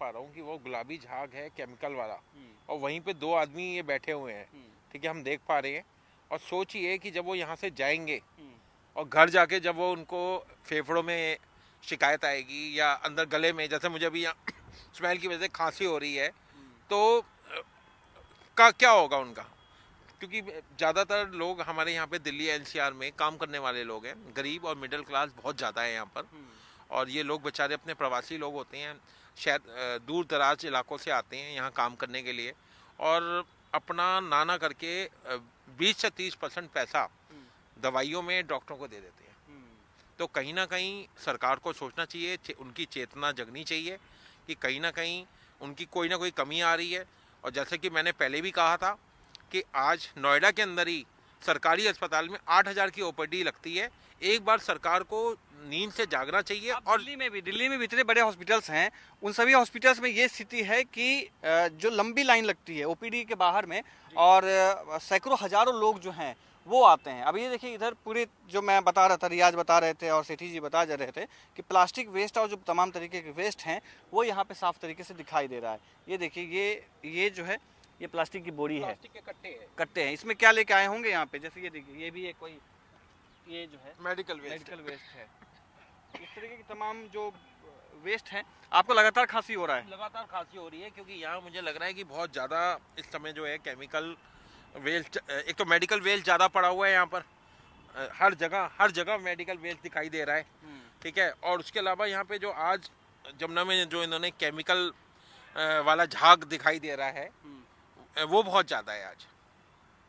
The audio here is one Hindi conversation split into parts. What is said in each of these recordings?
पा रहा हूँ कि वो गुलाबी झाग है केमिकल वाला, और वहीं पे दो आदमी ये बैठे हुए हैं, ठीक है, हम देख पा रहे हैं। और सोचिए कि जब वो यहाँ से जाएंगे और घर जाके जब वो उनको फेफड़ों में शिकायत आएगी या अंदर गले में, जैसे मुझे अभी यहाँ स्मेल की वजह से खांसी हो रही है, तो का क्या होगा उनका। क्योंकि ज़्यादातर लोग हमारे यहाँ पे दिल्ली एनसीआर में काम करने वाले लोग हैं, गरीब और मिडिल क्लास बहुत ज़्यादा है यहाँ पर। और ये लोग बेचारे अपने प्रवासी लोग होते हैं, शायद दूर दराज इलाकों से आते हैं यहाँ काम करने के लिए, और अपना नाना करके 20 से 30% पैसा दवाइयों में डॉक्टरों को दे देते हैं। तो कहीं ना कहीं सरकार को सोचना चाहिए, उनकी चेतना जगनी चाहिए कि कहीं ना कहीं उनकी कोई ना कोई कमी आ रही है। और जैसे कि मैंने पहले भी कहा था कि आज नोएडा के अंदर ही सरकारी अस्पताल में 8,000 की ओपीडी लगती है। एक बार सरकार को नींद से जागना चाहिए। और दिल्ली में भी इतने बड़े हॉस्पिटल्स हैं, उन सभी हॉस्पिटल्स में ये स्थिति है कि जो लंबी लाइन लगती है ओपीडी के बाहर में, और सैकड़ों हजारों लोग जो हैं वो आते हैं। अब ये देखिए इधर पूरे जो मैं बता रहा था, रियाज बता रहे थे और सेठी जी बता जा रहे थे कि प्लास्टिक वेस्ट और जो तमाम तरीके के वेस्ट हैं वो यहाँ पे साफ तरीके से दिखाई दे रहा है। ये देखिए ये जो है ये प्लास्टिक की बोरी है, प्लास्टिक के कट्टे हैं। इसमें क्या लेके आए होंगे यहाँ पे, जैसे ये देखिए ये भी एक कोई ये जो है मेडिकल वेस्ट है। इस तरीके की तमाम जो वेस्ट है। आपको लगातार खांसी हो रहा है? लगातार खांसी हो रही है क्योंकि यहाँ मुझे लग रहा है कि बहुत ज़्यादा इस समय जो है केमिकल वेस्ट, एक तो मेडिकल वेस्ट ज़्यादा पड़ा हुआ है यहाँ पर, हर जगह मेडिकल वेस्ट दिखाई दे रहा है, ठीक है। और उसके अलावा यहाँ पे जो आज जमुना में जो इन्होंने केमिकल वाला झाग दिखाई दे रहा है वो बहुत ज़्यादा है आज।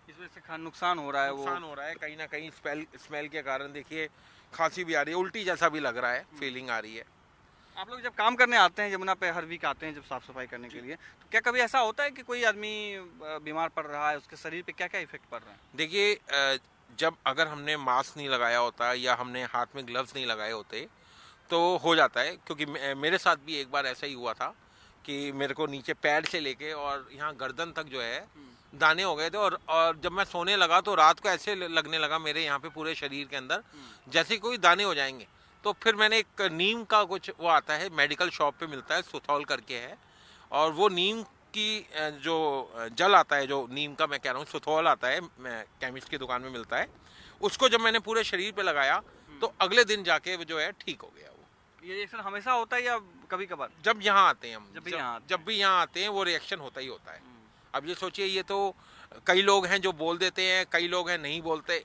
इस वजह से नुकसान हो रहा है, नुकसान हो रहा है कहीं ना कहीं। स्मेल के कारण देखिए खांसी भी आ रही है, उल्टी जैसा भी लग रहा है, फीलिंग आ रही है। आप लोग जब काम करने आते हैं यमुना पे, हर वीक आते हैं जब साफ सफाई करने के लिए, तो क्या कभी ऐसा होता है कि कोई आदमी बीमार पड़ रहा है, उसके शरीर पे क्या क्या इफेक्ट पड़ रहा है? देखिए जब अगर हमने मास्क नहीं लगाया होता या हमने हाथ में ग्लव्स नहीं लगाए होते तो हो जाता है। क्योंकि मेरे साथ भी एक बार ऐसा ही हुआ था कि मेरे को नीचे पैर से लेके और यहाँ गर्दन तक जो है दाने हो गए थे। और जब मैं सोने लगा तो रात को ऐसे लगने लगा मेरे यहाँ पे पूरे शरीर के अंदर जैसे कोई दाने हो जाएंगे। तो फिर मैंने एक नीम का कुछ वो आता है, मेडिकल शॉप पे मिलता है, सुथौल करके है, और वो नीम की जो जल आता है, जो नीम का मैं कह रहा हूँ सुथौल आता है, केमिस्ट की दुकान में मिलता है, उसको जब मैंने पूरे शरीर पे लगाया तो अगले दिन जाके जो है ठीक हो गया। वो ये रिएक्शन हमेशा होता है या कभी कभार? जब यहाँ आते हैं हम, जब भी यहाँ आते हैं वो रिएक्शन होता ही होता है। अब ये सोचिए, ये तो कई लोग हैं जो बोल देते हैं, कई लोग हैं नहीं बोलते,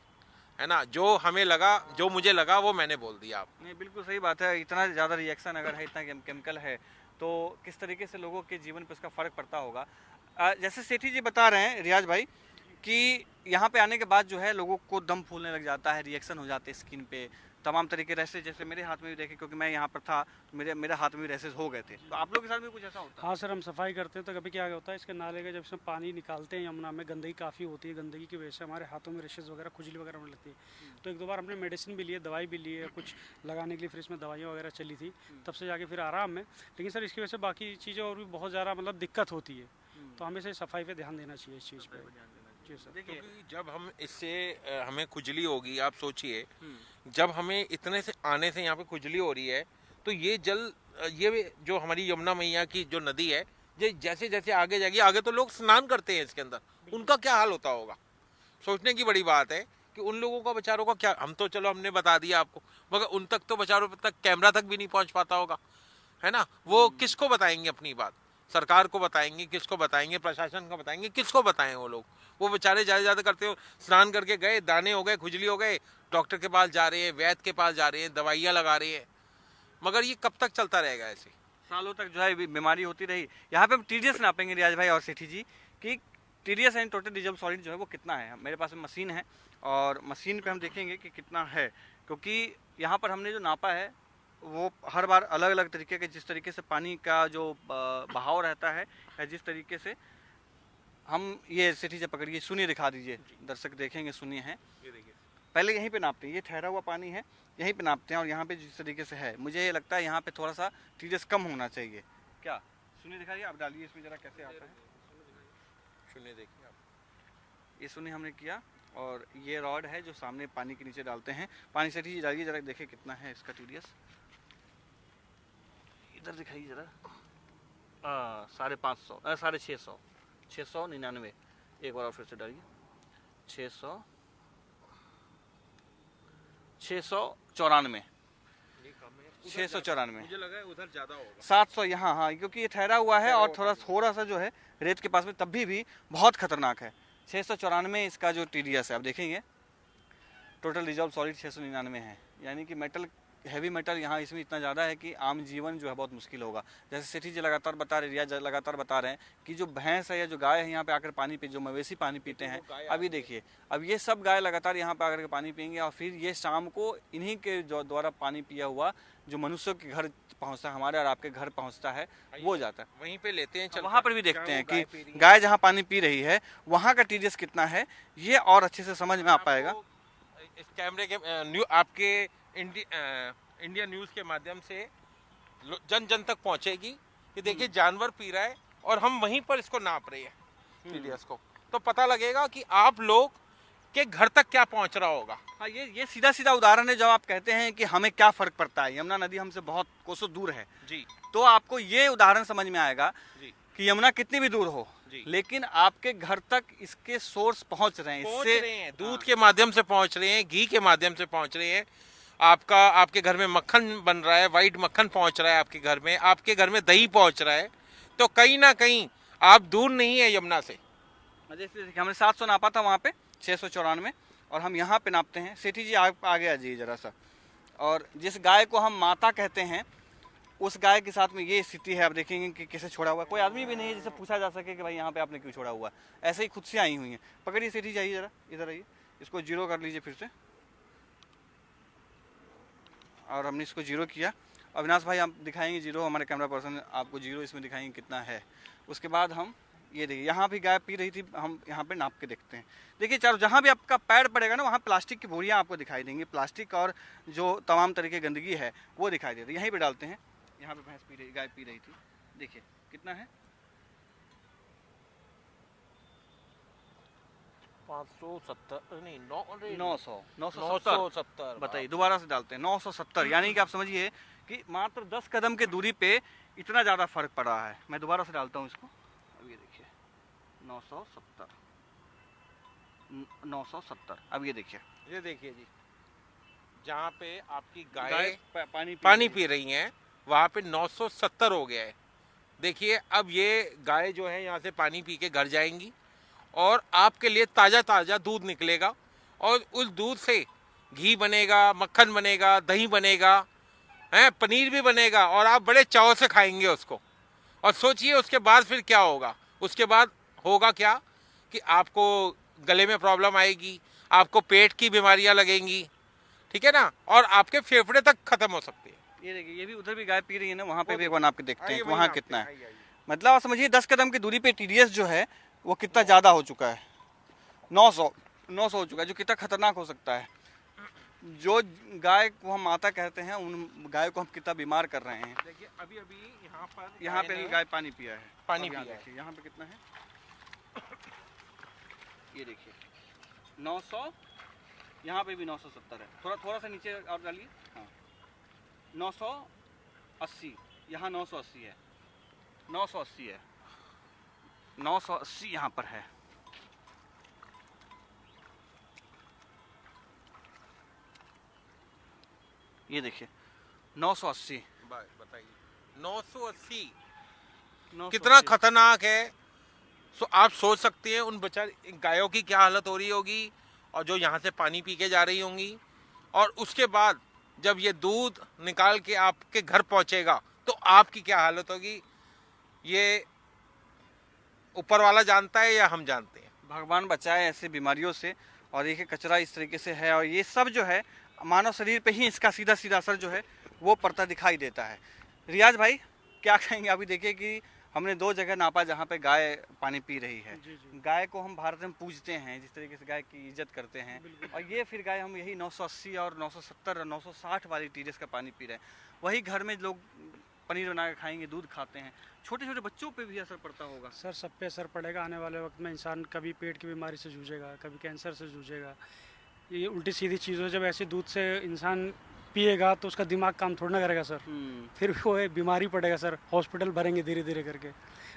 है ना। जो हमें लगा, जो मुझे लगा वो मैंने बोल दिया। आप नहीं, बिल्कुल सही बात है। इतना ज़्यादा रिएक्शन अगर है, इतना केमिकल है, तो किस तरीके से लोगों के जीवन पर इसका फ़र्क पड़ता होगा। जैसे सेठी जी बता रहे हैं, रियाज भाई, कि यहाँ पे आने के बाद जो है लोगों को दम फूलने लग जाता है, रिएक्शन हो जाते हैं स्किन पे, तमाम तरीके रैसेज, जैसे मेरे हाथ में भी देखे, क्योंकि मैं यहाँ पर था, मेरे हाथ में भी रैसेज हो गए थे। तो आप लोग के साथ भी कुछ ऐसा होता है? हाँ सर, हम सफाई करते हैं तो कभी क्या होता है, इसके नाले का जब इसमें पानी निकालते हैं यमुना में, गंदगी काफ़ी होती है, गंदगी की वजह से हमारे हाथों में रैशेज वगैरह, खुजली वगैरह होने लगती है। तो एक दो बार हमने मेडिसिन भी लिए, दवाई भी ली है, कुछ लगाने के लिए फिर इसमें दवाइयाँ वगैरह चली थी, तब से जाके फिर आराम में। लेकिन सर इसकी वजह से बाकी चीज़ें और भी बहुत ज़्यादा मतलब दिक्कत होती है, तो हमें से सफाई पर ध्यान देना चाहिए इस चीज़ पर। देखिए जब हम इससे हमें खुजली होगी, आप सोचिए जब हमें इतने से आने से यहाँ पे खुजली हो रही है, तो ये जल, ये जो हमारी यमुना मैया की जो नदी है, ये जैसे जैसे आगे जाएगी, आगे तो लोग स्नान करते हैं इसके अंदर, उनका क्या हाल होता होगा। सोचने की बड़ी बात है कि उन लोगों का, बेचारों का क्या, हम तो चलो हमने बता दिया आपको, मगर उन तक तो बेचारों तक कैमरा तक भी नहीं पहुंच पाता होगा, है ना। वो किसको बताएंगे अपनी बात? सरकार को बताएंगे, किसको बताएंगे? प्रशासन को बताएंगे, किसको बताएं? वो बेचारे ज़्यादा करते हो, स्नान करके गए, दाने हो गए, खुजली हो गए, डॉक्टर के पास जा रहे हैं, वैद्य के पास जा रहे हैं, दवाइयाँ लगा रहे हैं, मगर ये कब तक चलता रहेगा ऐसे? सालों तक जो है बीमारी होती रही। यहाँ पे हम टीडीएस नापेंगे रियाज भाई और सेठी जी, कि TDS and total dissolve solid जो है वो कितना है। मेरे पास मशीन है और मशीन पे हम देखेंगे कि कितना है, क्योंकि यहाँ पर हमने जो नापा है वो हर बार अलग अलग तरीके के, जिस तरीके से पानी का जो बहाव रहता है, या जिस तरीके से हम, ये सेठी जी पकड़िए, सुनिए, दिखा दीजिए, दर्शक देखेंगे, सुनिए हैं। पहले यहीं पे नापते हैं, ये ठहरा हुआ पानी है, यहीं पे नापते हैं, और यहाँ पे जिस तरीके से है, मुझे ये लगता है यहाँ पे थोड़ा सा टीडीएस कम होना चाहिए। क्या सुनिए दिखाइए, आप डालिए इसमें जरा, कैसे आता है सुनिए, देखिए आप। ये सुनिए हमने किया, और ये रॉड है जो सामने पानी के नीचे डालते हैं। पानी सेठी जी डालिए जरा, देखिए कितना है इसका टीडीएस, इधर दिखाइए जरा। 550, 650, 699। एक बार और फिर से डालिए, 600, 694, 694। मुझे लगा है उधर ज्यादा होगा। 700 यहाँ, हाँ, क्योंकि ये ठहरा हुआ है और थोड़ा सा जो है रेत के पास में, तब भी बहुत खतरनाक है। 694 इसका जो TDS है, आप देखेंगे टोटल डिजॉल्व सॉलिड 699 है, यानी कि मेटल, हैवी मेटल यहाँ इसमें इतना ज़्यादा है कि आम जीवन जो है बहुत मुश्किल होगा। जैसे सेठी जी लगातार बता रहे, रिया लगातार बता रहे हैं कि जो भैंस है या जो गाय है यहाँ पे आकर पानी पी, जो मवेशी पानी पीते हैं, अभी देखिए अब ये सब गाय लगातार यहाँ पे आकर के पानी पियेंगे और फिर ये शाम को इन्हीं के द्वारा पानी पिया हुआ जो मनुष्यों के घर पहुँचता है, हमारे और आपके घर पहुँचता है, वो जाता है। वहीं पे लेते हैं, वहाँ पर भी देखते हैं कि गाय जहाँ पानी पी रही है वहाँ का TDS कितना है, ये और अच्छे से समझ में आ पाएगा। इस कैमरे के आपके इंडिया न्यूज़ के माध्यम से जन जन तक पहुंचेगी कि देखिए जानवर पी रहा है और हम वहीं पर इसको नाप रहे हैं TDS को, तो पता लगेगा कि आप लोग के घर तक क्या पहुंच रहा होगा। हाँ, ये सीधा सीधा उदाहरण है। जब आप कहते हैं कि हमें क्या फर्क पड़ता है, यमुना नदी हमसे बहुत कोसों दूर है जी, तो आपको ये उदाहरण समझ में आएगा जी कि यमुना कितनी भी दूर हो जी, लेकिन आपके घर तक इसके सोर्स पहुंच रहे हैं, इससे दूध के माध्यम से पहुंच रहे हैं, घी के माध्यम से पहुंच रहे हैं, आपके घर में मक्खन बन रहा है, वाइट मक्खन पहुंच रहा है आपके घर में, आपके घर में दही पहुंच रहा है, तो कहीं ना कहीं आप दूर नहीं है यमुना से। जैसे हमने 700 नापा था वहाँ पे 694 और हम यहाँ पे नापते हैं। सेठी जी आप आगे आ जाइए जरा सा। और जिस गाय को हम माता कहते हैं उस गाय के साथ में ये स्थिति है, आप देखेंगे कि कैसे छोड़ा हुआ, कोई आदमी भी नहीं है जिसे पूछा जा सके कि भाई यहाँ पे आपने क्यों छोड़ा हुआ, ऐसे ही खुद से आई हुई है। पकड़िए सेठी जाइए जरा, इधर आइए, इसको जीरो कर लीजिए फिर से। और हमने इसको जीरो किया। अविनाश भाई आप दिखाएंगे जीरो, हमारे कैमरा पर्सन आपको जीरो इसमें दिखाएंगे कितना है। उसके बाद हम ये देखिए यहाँ भी गाय पी रही थी, हम यहाँ पे नाप के देखते हैं। देखिए चारों जहाँ भी आपका पैर पड़ेगा ना वहाँ प्लास्टिक की बोरियाँ आपको दिखाई देंगी, प्लास्टिक और जो तमाम तरीके की गंदगी है वो दिखाई देती है। यहीं पे डालते हैं, यहाँ पे भैंस पी रही, गाय पी रही थी, देखिए कितना है 570 नहीं 970। बताइए, दोबारा से डालते हैं 970, यानी कि आप समझिए कि मात्र 10 कदम के दूरी पे इतना ज़्यादा फर्क पड़ रहा है। मैं दोबारा से डालता हूँ इसको, अब ये देखिए 970। अब ये देखिए जी, जहाँ पे आपकी गाय पानी पी रही हैं वहाँ पे 970 हो गया है। देखिए अब ये गाय जो है यहाँ से पानी पी के घर जाएंगी और आपके लिए ताज़ा ताज़ा दूध निकलेगा और उस दूध से घी बनेगा, मक्खन बनेगा, दही बनेगा, पनीर भी बनेगा और आप बड़े चाव से खाएंगे उसको। और सोचिए उसके बाद फिर क्या होगा, उसके बाद होगा क्या कि आपको गले में प्रॉब्लम आएगी, आपको पेट की बीमारियां लगेंगी, ठीक है ना, और आपके फेफड़े तक खत्म हो सकते हैं। ये देखिए ये भी उधर भी गाय पी रही है ना, वहाँ पे भी एक बार नाप के देखते हैं वहाँ कितना है। आइए। मतलब आप समझिए 10 कदम की दूरी पे TDS जो है वो कितना ज़्यादा हो चुका है, 900 हो चुका है, जो कितना खतरनाक हो सकता है। जो गाय को हम माता कहते हैं उन गाय को हम कितना बीमार कर रहे हैं। देखिए अभी यहाँ पे गाय पानी पिया है, पानी पिया है, यहाँ पे कितना है ये देखिए 900, यहाँ पे भी 970 है, थोड़ा सा नीचे और डालिए, हाँ 980, यहाँ 980 है, 980 है, 980 यहाँ पर है। ये देखिए 980, बताइए 980 कितना खतरनाक है। सो आप सोच सकते हैं उन बेचारी गायों की क्या हालत हो रही होगी और जो यहाँ से पानी पी के जा रही होंगी, और उसके बाद जब ये दूध निकाल के आपके घर पहुँचेगा तो आपकी क्या हालत होगी, ये ऊपर वाला जानता है या हम जानते हैं। भगवान बचाए ऐसे बीमारियों से। और देखिए कचरा इस तरीके से है और ये सब जो है मानव शरीर पे ही इसका सीधा सीधा असर जो है वो पड़ता दिखाई देता है। रियाज भाई क्या कहेंगे, अभी देखिए कि हमने 2 जगह नापा जहाँ पे गाय पानी पी रही है। गाय को हम भारत में पूजते हैं, जिस तरीके से गाय की इज्जत करते हैं, और ये फिर गाय हम यही 980 और 970 और 960 वाली TDS का पानी पी रहे हैं। वही घर में लोग पनीर बना के खाएंगे, दूध खाते हैं, छोटे छोटे बच्चों पे भी असर पड़ता होगा। सर सब पे असर पड़ेगा। आने वाले वक्त में इंसान कभी पेट की बीमारी से जूझेगा, कभी कैंसर से जूझेगा। ये उल्टी सीधी चीज़ हो, जब ऐसे दूध से इंसान पिएगा तो उसका दिमाग काम थोड़ा ना करेगा सर, फिर वो बीमारी पड़ेगा सर, हॉस्पिटल भरेंगे धीरे धीरे करके।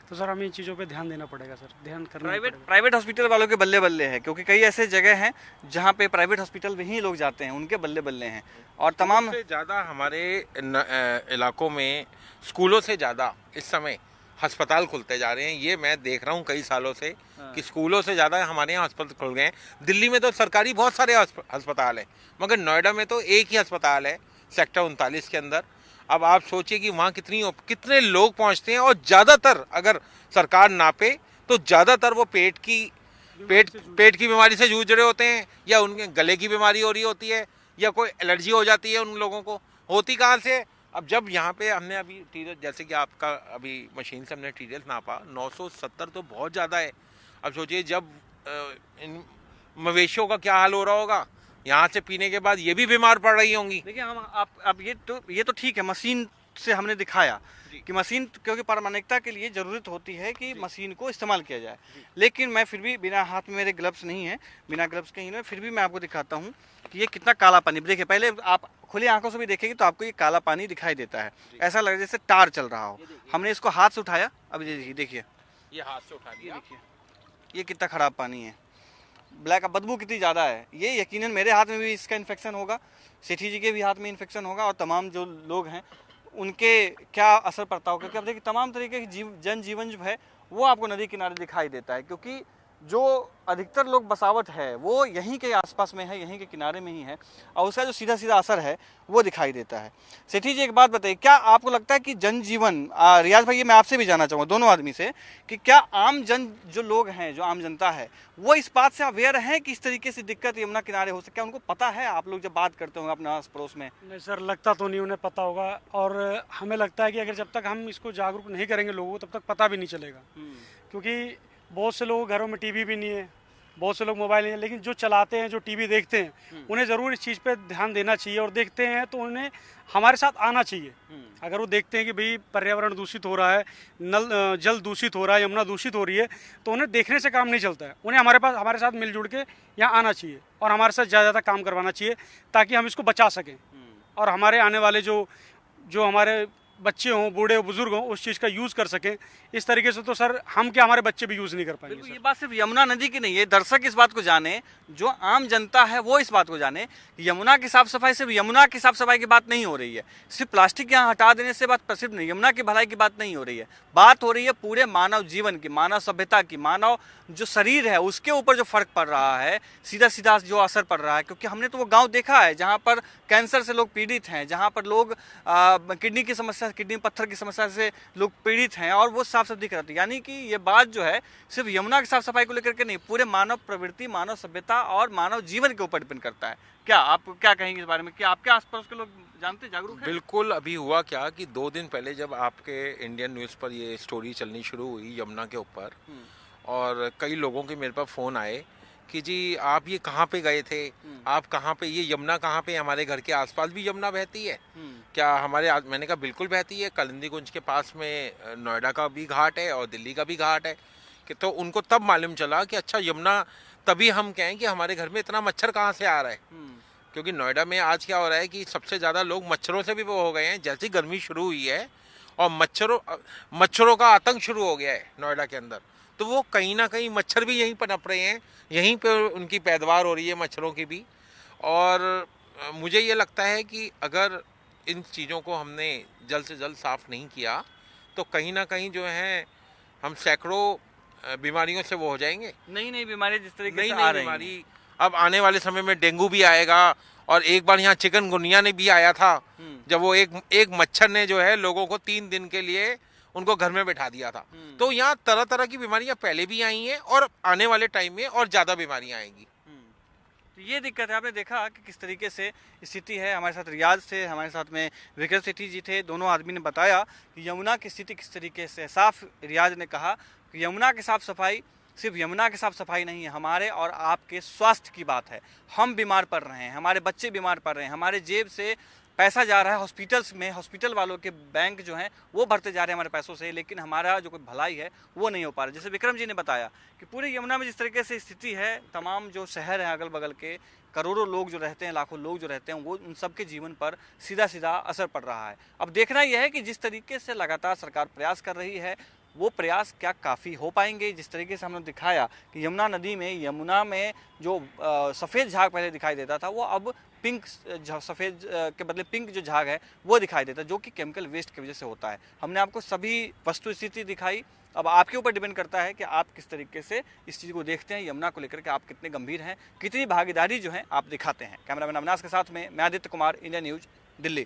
तो सर हमें इन चीज़ों पे ध्यान देना पड़ेगा सर, ध्यान करना पड़ेगा। प्राइवेट हॉस्पिटल वालों के बल्ले बल्ले है, क्योंकि कई ऐसे जगह हैं जहाँ पे प्राइवेट हॉस्पिटल में ही लोग जाते हैं, उनके बल्ले बल्ले हैं। और तमाम से ज़्यादा हमारे इलाकों में स्कूलों से ज़्यादा इस समय अस्पताल खुलते जा रहे हैं। ये मैं देख रहा हूँ कई सालों से कि स्कूलों से ज़्यादा हमारे यहाँ अस्पताल खुल गए हैं। दिल्ली में तो सरकारी बहुत सारे अस्पताल हैं, मगर नोएडा में तो एक ही अस्पताल है सेक्टर 39 के अंदर। अब आप सोचिए कि वहाँ कितने लोग पहुँचते हैं, और ज़्यादातर अगर सरकार नापे तो ज़्यादातर वो पेट की बीमारी से जूझ रहे होते हैं, या उनके गले की बीमारी हो रही होती है, या कोई एलर्जी हो जाती है उन लोगों को। होती कहाँ से? अब जब यहाँ पे हमने अभी टीडीएस, जैसे कि आपका अभी मशीन से हमने टीडीएस नापा 970 तो बहुत ज़्यादा है। अब सोचिए जब इन मवेशियों का क्या हाल हो रहा होगा, यहाँ से पीने के बाद ये भी बीमार पड़ रही होंगी। देखिए हम आप ये तो ठीक है, मशीन से हमने दिखाया कि मशीन, क्योंकि प्रामाणिकता के लिए ज़रूरत होती है कि मशीन को इस्तेमाल किया जाए। लेकिन मैं फिर भी बिना हाथ में मेरे ग्लव्स नहीं है, बिना ग्लव्स के ही नहीं, फिर भी मैं आपको दिखाता हूँ कि ये कितना काला पानी। देखिए पहले आप खुली आंखों से भी देखेंगे तो आपको ये काला पानी दिखाई देता है, ऐसा लग जैसे टार चल रहा हो। हमने इसको हाथ से उठाया, अब ये देखिए, ये हाथ से उठा दिया, देखिए ये कितना ख़राब पानी है, ब्लैक, बदबू कितनी ज़्यादा है। ये यकीनन मेरे हाथ में भी इसका इन्फेक्शन होगा, सेठी जी के भी हाथ में इन्फेक्शन होगा, और तमाम जो लोग हैं उनके क्या असर पड़ता होगा। क्योंकि अब देखिए तमाम तरीके की जनजीवन जो है वो आपको नदी किनारे दिखाई देता है, क्योंकि जो अधिकतर लोग बसावट है वो यहीं के आसपास में है, यहीं के किनारे में ही है, और उसका जो सीधा सीधा असर है वो दिखाई देता है। सेठी जी एक बात बताइए, क्या आपको लगता है कि जनजीवन, रियाज भाई ये मैं आपसे भी जानना चाहूँगा दोनों आदमी से, कि क्या आम जन जो लोग हैं, जो आम जनता है, वो इस बात से अवेयर है कि इस तरीके से दिक्कत यमुना किनारे हो सकती है? उनको पता है? आप लोग जब बात करते होंगे अपने आस पड़ोस में। नहीं सर, लगता तो नहीं उन्हें पता होगा, और हमें लगता है कि अगर जब तक हम इसको जागरूक नहीं करेंगे लोगों को, तब तक पता भी नहीं चलेगा। क्योंकि बहुत से लोगों घरों में टीवी भी नहीं है, बहुत से लोग मोबाइल नहीं है, लेकिन जो चलाते हैं, जो टीवी देखते हैं, उन्हें ज़रूर इस चीज़ पे ध्यान देना चाहिए, और देखते हैं तो उन्हें हमारे साथ आना चाहिए। अगर वो देखते हैं कि भाई पर्यावरण दूषित हो रहा है, जल दूषित हो रहा है, यमुना दूषित हो रही है, तो उन्हें देखने से काम नहीं चलता है। उन्हें हमारे साथ मिलजुल के यहाँ आना चाहिए, और हमारे साथ ज़्यादा काम करवाना चाहिए, ताकि हम इसको बचा सकें, और हमारे आने वाले जो हमारे बच्चे हों, बूढ़े हो, बुजुर्ग हों, उस चीज़ का यूज़ कर सकें। इस तरीके से तो सर हम क्या, हमारे बच्चे भी यूज़ नहीं कर पाएंगे। ये बात सिर्फ यमुना नदी की नहीं है, दर्शक इस बात को जाने, जो आम जनता है वो इस बात को जाने, यमुना की साफ सफाई सिर्फ यमुना की साफ सफाई की बात नहीं हो रही है, सिर्फ प्लास्टिक यहाँ हटा देने से बात, सिर्फ यमुना की भलाई की बात नहीं हो रही है, बात हो रही है पूरे मानव जीवन की, मानव सभ्यता की, मानव जो शरीर है उसके ऊपर जो फर्क पड़ रहा है, सीधा सीधा जो असर पड़ रहा है। क्योंकि हमने तो वो गाँव देखा है जहाँ पर कैंसर से लोग पीड़ित हैं, जहाँ पर लोग किडनी की समस्या, किडनी पत्थर की समस्या से लोग पीड़ित हैं, और वो साफ साफ दिख रहा था। यानी कि ये बात जो है सिर्फ यमुना की साफ सफाई को लेकर के नहीं, पूरे मानव प्रवृत्ति, मानव सभ्यता और मानव जीवन के ऊपर डिपेंड करता है। क्या आप क्या कहेंगे इस बारे में? क्या आपके आसपास के लोग जानते, जागरूक हैं? बिल्कुल। अभी हुआ क्या कि 2 दिन पहले जब आपके इंडियन न्यूज़ पर ये स्टोरी चलनी शुरू हुई यमुना के ऊपर, और कई लोगों के मेरे पास फ़ोन आए कि जी आप ये कहाँ पे गए थे, आप कहाँ पे, ये यमुना कहाँ पे, हमारे घर के आसपास भी यमुना बहती है क्या? मैंने कहा बिल्कुल बहती है, कलिंदीगुंज के पास में नोएडा का भी घाट है और दिल्ली का भी घाट है। कि तो उनको तब मालूम चला कि अच्छा यमुना, तभी हम कहें कि हमारे घर में इतना मच्छर कहाँ से आ रहा है। क्योंकि नोएडा में आज क्या हो रहा है कि सबसे ज़्यादा लोग मच्छरों से भी वो हो गए हैं, जैसी गर्मी शुरू हुई है और मच्छरों का आतंक शुरू हो गया है नोएडा के अंदर, तो वो कहीं ना कहीं मच्छर भी यहीं पनप रहे हैं, यहीं पे उनकी पैदावार हो रही है मच्छरों की भी। और मुझे ये लगता है कि अगर इन चीज़ों को हमने जल्द से जल्द साफ़ नहीं किया तो कहीं ना कहीं जो है हम सैकड़ों बीमारियों से वो हो जाएंगे। नई बीमारी जिस तरीके से आ रही बीमारी, अब आने वाले समय में डेंगू भी आएगा, और एक बार यहाँ चिकनगुनिया ने भी आया था, जब वो एक मच्छर ने जो है लोगों को 3 दिन के लिए उनको घर में बैठा दिया था। तो यहाँ तरह तरह की बीमारियां पहले भी आई हैं और आने वाले टाइम में और ज़्यादा बीमारियां आएंगी। तो ये दिक्कत है। आपने देखा कि किस तरीके से स्थिति है। हमारे साथ रियाज थे, हमारे साथ में विक्रम सेठी जी थे, दोनों आदमी ने बताया कि यमुना की स्थिति किस तरीके से। साफ रियाज ने कहा कि यमुना की साफ सफाई सिर्फ यमुना की साफ सफाई नहीं है, हमारे और आपके स्वास्थ्य की बात है। हम बीमार पड़ रहे हैं, हमारे बच्चे बीमार पड़ रहे हैं, हमारे जेब से पैसा जा रहा है हॉस्पिटल्स में, हॉस्पिटल वालों के बैंक जो हैं वो भरते जा रहे हैं हमारे पैसों से, लेकिन हमारा जो कोई भलाई है वो नहीं हो पा रहा। जैसे विक्रम जी ने बताया कि पूरे यमुना में जिस तरीके से स्थिति है, तमाम जो शहर हैं अगल बगल के, करोड़ों लोग जो रहते हैं, लाखों लोग जो रहते हैं, वो उन सब के जीवन पर सीधा सीधा असर पड़ रहा है। अब देखना यह है कि जिस तरीके से लगातार सरकार प्रयास कर रही है वो प्रयास क्या काफ़ी हो पाएंगे। जिस तरीके से हमने दिखाया कि यमुना नदी में, यमुना में जो सफ़ेद झाग पहले दिखाई देता था वो अब पिंक, सफ़ेद के बदले पिंक जो झाग है वो दिखाई देता है, जो कि केमिकल वेस्ट की वजह से होता है। हमने आपको सभी वस्तु स्थिति दिखाई। अब आपके ऊपर डिपेंड करता है कि आप किस तरीके से इस चीज़ को देखते हैं, यमुना को लेकर के आप कितने गंभीर हैं, कितनी भागीदारी जो है आप दिखाते हैं। कैमरामैन अविनाश के साथ में मैं आदित्य कुमार, इंडिया न्यूज़, दिल्ली।